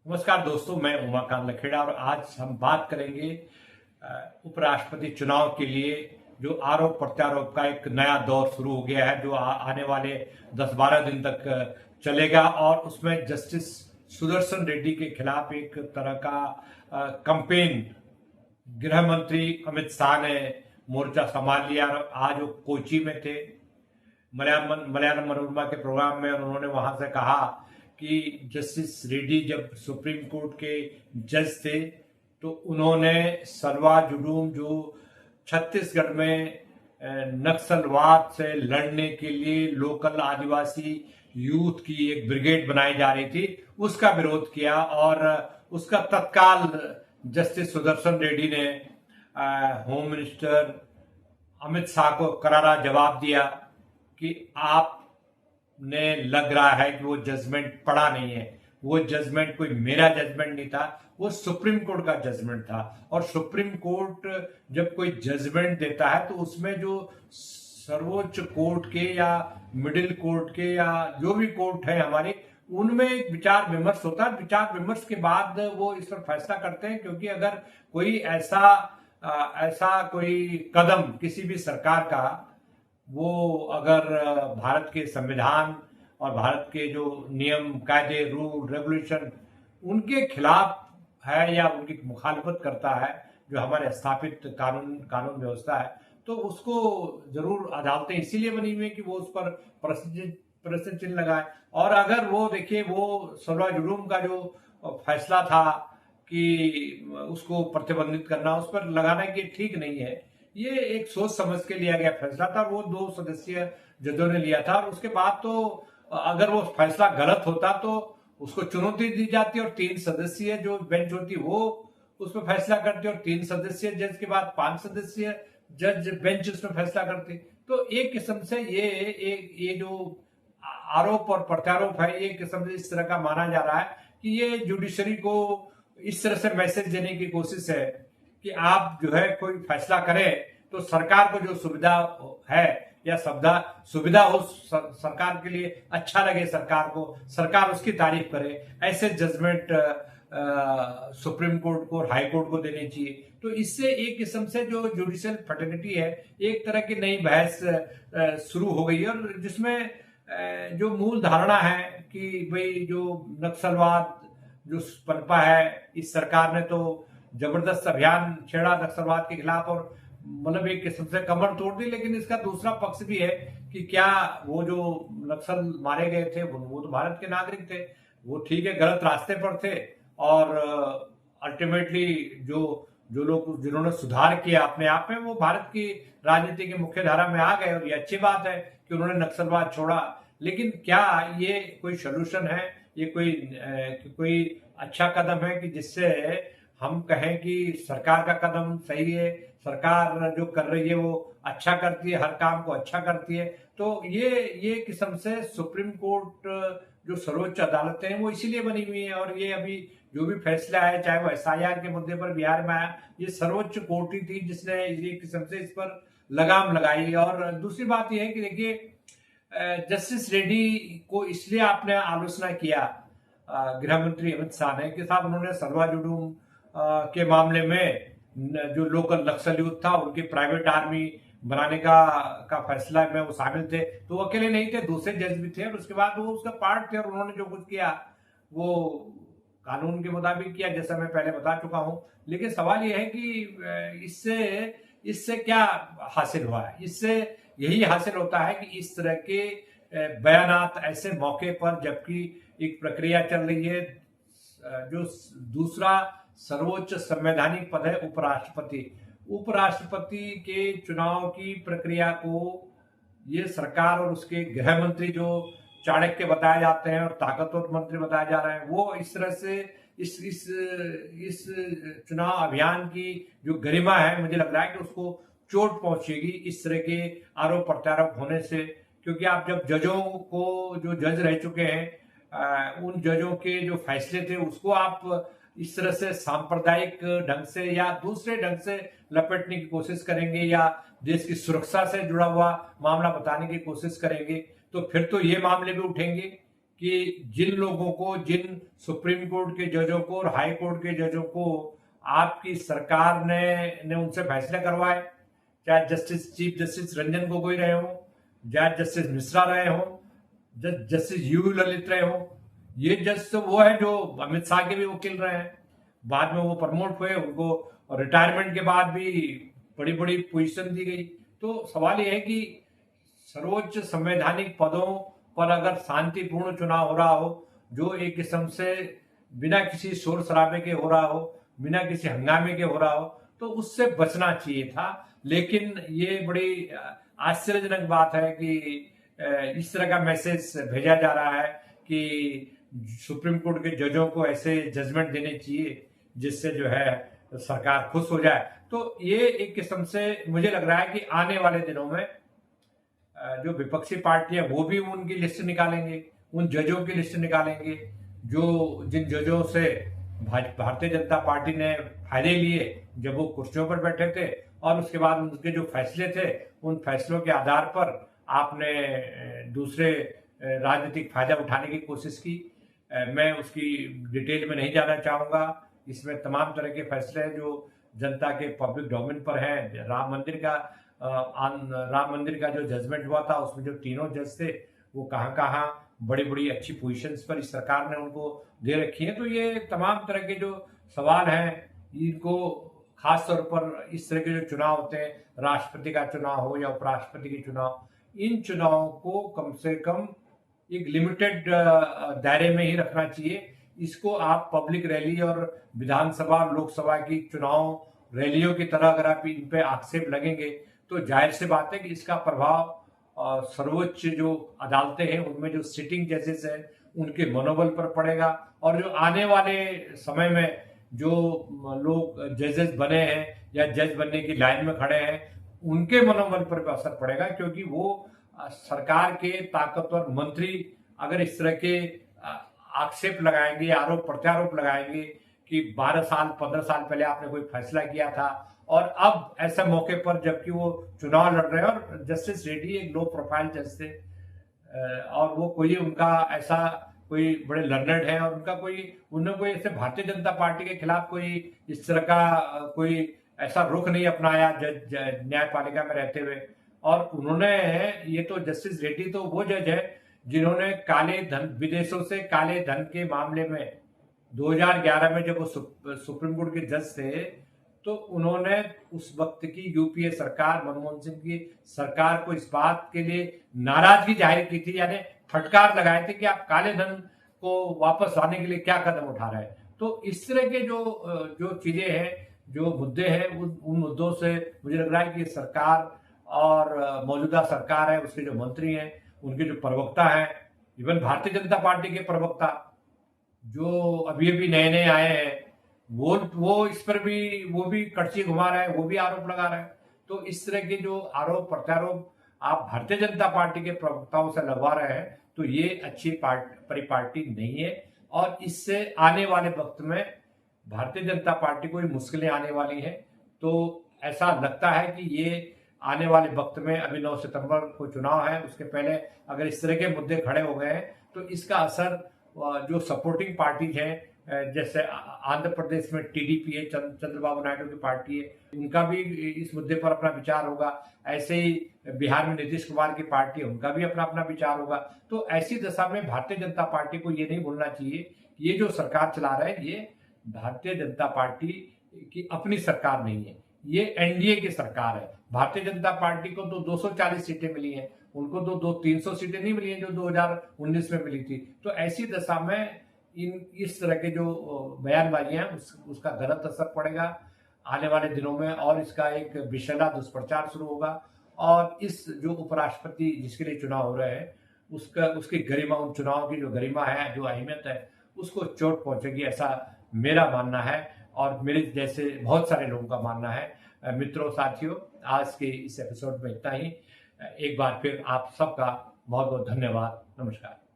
नमस्कार दोस्तों, मैं उमाकांत लखेड़ा और आज हम बात करेंगे उपराष्ट्रपति चुनाव के लिए जो आरोप प्रत्यारोप का एक नया दौर शुरू हो गया है, जो आने वाले 10-12 दिन तक चलेगा। और उसमें जस्टिस सुदर्शन रेड्डी के खिलाफ एक तरह का कैंपेन गृह मंत्री अमित शाह ने मोर्चा संभाल लिया। आज वो कोची में थे, मलयालम मनोरमा के प्रोग्राम में, और उन्होंने वहां से कहा कि जस्टिस रेड्डी जब सुप्रीम कोर्ट के जज थे तो उन्होंने सलवा जुडूम, जो छत्तीसगढ़ में नक्सलवाद से लड़ने के लिए लोकल आदिवासी यूथ की एक ब्रिगेड बनाई जा रही थी, उसका विरोध किया। और उसका तत्काल जस्टिस सुदर्शन रेड्डी ने होम मिनिस्टर अमित शाह को करारा जवाब दिया कि आपने लग रहा है कि वो जजमेंट पढ़ा नहीं है। वो जजमेंट कोई मेरा जजमेंट नहीं था, वो सुप्रीम कोर्ट का जजमेंट था। और सुप्रीम कोर्ट जब कोई जजमेंट देता है तो उसमें जो सर्वोच्च कोर्ट के या मिडिल कोर्ट के या जो भी कोर्ट है हमारे, उनमें एक विचार विमर्श होता है। विचार विमर्श के बाद वो इस पर फैसला करते हैं, क्योंकि अगर कोई ऐसा कोई कदम किसी भी सरकार का, वो अगर भारत के संविधान और भारत के जो नियम कायदे रूल रेगुलेशन उनके खिलाफ है या उनकी मुखालफत करता है, जो हमारे स्थापित कानून व्यवस्था है, तो उसको जरूर अदालतें इसीलिए बनी हुई है कि वो उस पर प्रश्न चिन्ह लगाए। और अगर वो देखिए, वो सलवा जुडूम का जो फैसला था कि उसको प्रतिबंधित करना, उस पर लगाना कि ठीक नहीं है, ये एक सोच समझ के लिया गया फैसला था। वो 2 सदस्यीय जजों ने लिया था। और उसके बाद तो अगर वो फैसला गलत होता तो उसको चुनौती दी जाती, और 3 सदस्यीय जो बेंच होती वो उस पर फैसला करती, और 3 सदस्यीय जज के बाद 5 सदस्यीय जज बेंच उस पर फैसला करती। तो एक किस्म से ये जो आरोप और प्रत्यारोप है, एक किस्म से इस तरह का माना जा रहा है कि ये जुडिशरी को इस तरह से मैसेज देने की कोशिश है कि आप जो है कोई फैसला करें तो सरकार को जो सुविधा है या सुविधा हो सरकार के लिए, अच्छा लगे सरकार को, सरकार उसकी तारीफ करे, ऐसे जजमेंट सुप्रीम कोर्ट को और हाई कोर्ट को देनी चाहिए। तो इससे एक किस्म से जो जुडिशियल फर्टिलिटी है, एक तरह की नई बहस शुरू हो गई है। और जिसमें जो मूल धारणा है कि भाई जो नक्सलवाद जो पनपा है, इस सरकार ने तो जबरदस्त अभियान छेड़ा नक्सलवाद के खिलाफ, और मतलब एक किस्म से कमर तोड़ दी। लेकिन इसका दूसरा पक्ष भी है कि क्या वो जो नक्सल मारे गए थे वो तो भारत के नागरिक थे, वो ठीक है गलत रास्ते पर थे, और अल्टीमेटली जो लोग जिन्होंने सुधार किया अपने आप में, वो भारत की राजनीति की मुख्य धारा में आ गए। और ये अच्छी बात है कि उन्होंने नक्सलवाद छोड़ा। लेकिन क्या ये कोई सोल्यूशन है, ये कोई अच्छा कदम है कि जिससे हम कहें कि सरकार का कदम सही है, सरकार जो कर रही है वो अच्छा करती है, हर काम को अच्छा करती है? तो ये किस्म से सुप्रीम कोर्ट जो सर्वोच्च अदालतें हैं वो इसीलिए बनी हुई है। और ये अभी जो भी फैसला है, चाहे वो एसआईआर के मुद्दे पर बिहार में आया, ये सर्वोच्च कोर्ट ही थी जिसने ये किस्म से इस पर लगाम लगाई। और दूसरी बात यह है कि देखिए, जस्टिस रेड्डी को इसलिए आपने आलोचना किया गृह मंत्री अमित शाह ने कि साहब उन्होंने सलवा जुडूम के मामले में जो लोकल नक्सल यूथ था उनकी प्राइवेट आर्मी बनाने का फैसला में वो शामिल थे। तो वो अकेले नहीं थे, दूसरे जज भी थे, और उसके बाद वो उसका पार्ट थे। और उन्होंने जो कुछ किया वो कानून के मुताबिक किया, जैसा मैं पहले बता चुका हूं। लेकिन सवाल यह है कि इससे क्या हासिल हुआ है? इससे यही हासिल होता है कि इस तरह के बयानात ऐसे मौके पर, जबकि एक प्रक्रिया चल रही है, जो दूसरा सर्वोच्च संवैधानिक पद है उपराष्ट्रपति के चुनाव की प्रक्रिया को ये सरकार और उसके गृह मंत्री जो चाणक्य बताए जाते हैं और ताकतवर मंत्री बताए जा रहे हैं, वो इस तरह से इस चुनाव अभियान की जो गरिमा है, मुझे लग रहा है कि उसको चोट पहुंचेगी इस तरह के आरोप प्रत्यारोप होने से। क्योंकि आप जब जजों को, जो जज रह चुके हैं, उन जजों के जो फैसले थे उसको आप इस तरह से सांप्रदायिक ढंग से या दूसरे ढंग से लपेटने की कोशिश करेंगे, या देश की सुरक्षा से जुड़ा हुआ मामला बताने की कोशिश करेंगे, तो फिर तो ये मामले भी उठेंगे कि जिन लोगों को, जिन सुप्रीम कोर्ट के जजों को और हाई कोर्ट के जजों को आपकी सरकार ने उनसे फैसले करवाए, चाहे चीफ जस्टिस रंजन गोगोई रहे हों, चाहे जस्टिस मिश्रा रहे हों, जस्टिस यू ललित रहे हों, ये जज तो वो है जो अमित शाह के भी वकील रहे हैं, बाद में वो प्रमोट हुए, उनको रिटायरमेंट के बाद भी बड़ी बड़ी पोजीशन दी गई। तो सवाल ये है कि सर्वोच्च संवैधानिक पदों पर अगर शांतिपूर्ण चुनाव हो रहा हो, जो एक किस्म से बिना किसी शोर शराबे के हो रहा हो, बिना किसी हंगामे के हो रहा हो, तो उससे बचना चाहिए था। लेकिन ये बड़ी आश्चर्यजनक बात है कि इस तरह का मैसेज भेजा जा रहा है कि सुप्रीम कोर्ट के जजों को ऐसे जजमेंट देने चाहिए जिससे जो है सरकार खुश हो जाए। तो ये एक किस्म से मुझे लग रहा है कि आने वाले दिनों में जो विपक्षी पार्टियां वो भी उनकी लिस्ट निकालेंगे, उन जजों की लिस्ट निकालेंगे जो जिन जजों से भारतीय जनता पार्टी ने फायदे लिए जब वो कुर्सियों पर बैठे थे, और उसके बाद उनके जो फैसले थे उन फैसलों के आधार पर आपने दूसरे राजनीतिक फायदा उठाने की कोशिश की। मैं उसकी डिटेल में नहीं जाना चाहूंगा। इसमें तमाम तरह के फैसले हैं जो जनता के पब्लिक डोमेन पर हैं। राम मंदिर का जो जजमेंट हुआ था उसमें जो तीनों जज थे वो कहाँ कहाँ बड़ी बड़ी अच्छी पोजीशंस पर इस सरकार ने उनको दे रखी है। तो ये तमाम तरह के जो सवाल हैं, इनको खास तौर पर इस तरह के जो चुनाव होते हैं, राष्ट्रपति का चुनाव हो या उपराष्ट्रपति के चुनाव, इन चुनावों को कम से कम एक लिमिटेड दायरे में ही रखना चाहिए। इसको आप पब्लिक रैली और विधानसभा लोकसभा की चुनाव रैलियों की तरह अगर आप इन पे आक्षेप लगेंगे तो जाहिर सी बात है कि इसका प्रभाव सर्वोच्च जो अदालतें हैं उनमें जो सिटिंग जजेस हैं उनके मनोबल पर पड़ेगा, और जो आने वाले समय में जो लोग जजेस बने हैं या जज बनने की लाइन में खड़े हैं उनके मनोबल पर भी असर पड़ेगा, क्योंकि वो सरकार के ताकतवर मंत्री अगर इस तरह के आक्षेप लगाएंगे, आरोप प्रत्यारोप लगाएंगे कि 12 साल 15 साल पहले आपने कोई फैसला किया था और अब ऐसे मौके पर जबकि वो चुनाव लड़ रहे हैं, और जस्टिस रेड्डी एक लो प्रोफाइल जज थे और वो कोई उनका ऐसा कोई बड़े लर्नर्ड है और उन्होंने कोई ऐसे भारतीय जनता पार्टी के खिलाफ कोई इस तरह का कोई ऐसा रुख नहीं अपनाया न्यायपालिका में रहते हुए। और उन्होंने, ये तो जस्टिस रेड्डी तो वो जज है जिन्होंने काले धन, विदेशों से काले धन के मामले में 2011 में जब वो सुप्रीम कोर्ट के जज थे तो उन्होंने उस वक्त की यूपीए सरकार, मनमोहन सिंह की सरकार को इस बात के लिए नाराजगी जाहिर की थी, यानी फटकार लगाए थे कि आप काले धन को वापस लाने के लिए क्या कदम उठा रहे हैं। तो इस तरह के जो चीजें हैं, जो मुद्दे हैं, उन मुद्दों से मुझे लग रहा है कि सरकार और मौजूदा सरकार है, उसके जो मंत्री हैं, उनके जो प्रवक्ता हैं, इवन भारतीय जनता पार्टी के प्रवक्ता जो अभी नए नए आए हैं, वो इस पर भी वो भी कड़ची घुमा रहे हैं, वो भी आरोप लगा रहे हैं। तो इस तरह के जो आरोप प्रत्यारोप आप भारतीय जनता पार्टी के प्रवक्ताओं से लगवा रहे हैं तो ये अच्छी परिपाटी नहीं है, और इससे आने वाले वक्त में भारतीय जनता पार्टी को मुश्किलें आने वाली हैं। तो ऐसा लगता है कि ये आने वाले वक्त में, अभी 9 सितंबर को चुनाव है, उसके पहले अगर इस तरह के मुद्दे खड़े हो गए हैं तो इसका असर जो सपोर्टिंग पार्टी है, जैसे आंध्र प्रदेश में टीडीपी है, चंद्रबाबू नायडू की पार्टी है, उनका भी इस मुद्दे पर अपना विचार होगा। ऐसे ही बिहार में नीतीश कुमार की पार्टी है, उनका भी अपना अपना विचार होगा। तो ऐसी दशा में भारतीय जनता पार्टी को ये नहीं भूलना चाहिए कि ये जो सरकार चला रहा है ये भारतीय जनता पार्टी की अपनी सरकार नहीं है, ये एनडीए की सरकार है। भारतीय जनता पार्टी को तो 240 सीटें मिली हैं, उनको तो 300 सीटें नहीं मिली हैं जो 2019 में मिली थी। तो ऐसी दशा में इस तरह के जो बयानबाजियां उसका गलत असर पड़ेगा आने वाले दिनों में, और इसका एक विषैला दुष्प्रचार शुरू होगा, और इस जो उपराष्ट्रपति जिसके लिए चुनाव हो रहे हैं उसकी गरिमा, उन चुनाव की जो गरिमा है, जो अहमियत है, उसको चोट पहुंचेगी, ऐसा मेरा मानना है और मेरे जैसे बहुत सारे लोगों का मानना है। मित्रों, साथियों, आज के इस एपिसोड में इतना ही। एक बार फिर आप सबका बहुत बहुत धन्यवाद। नमस्कार।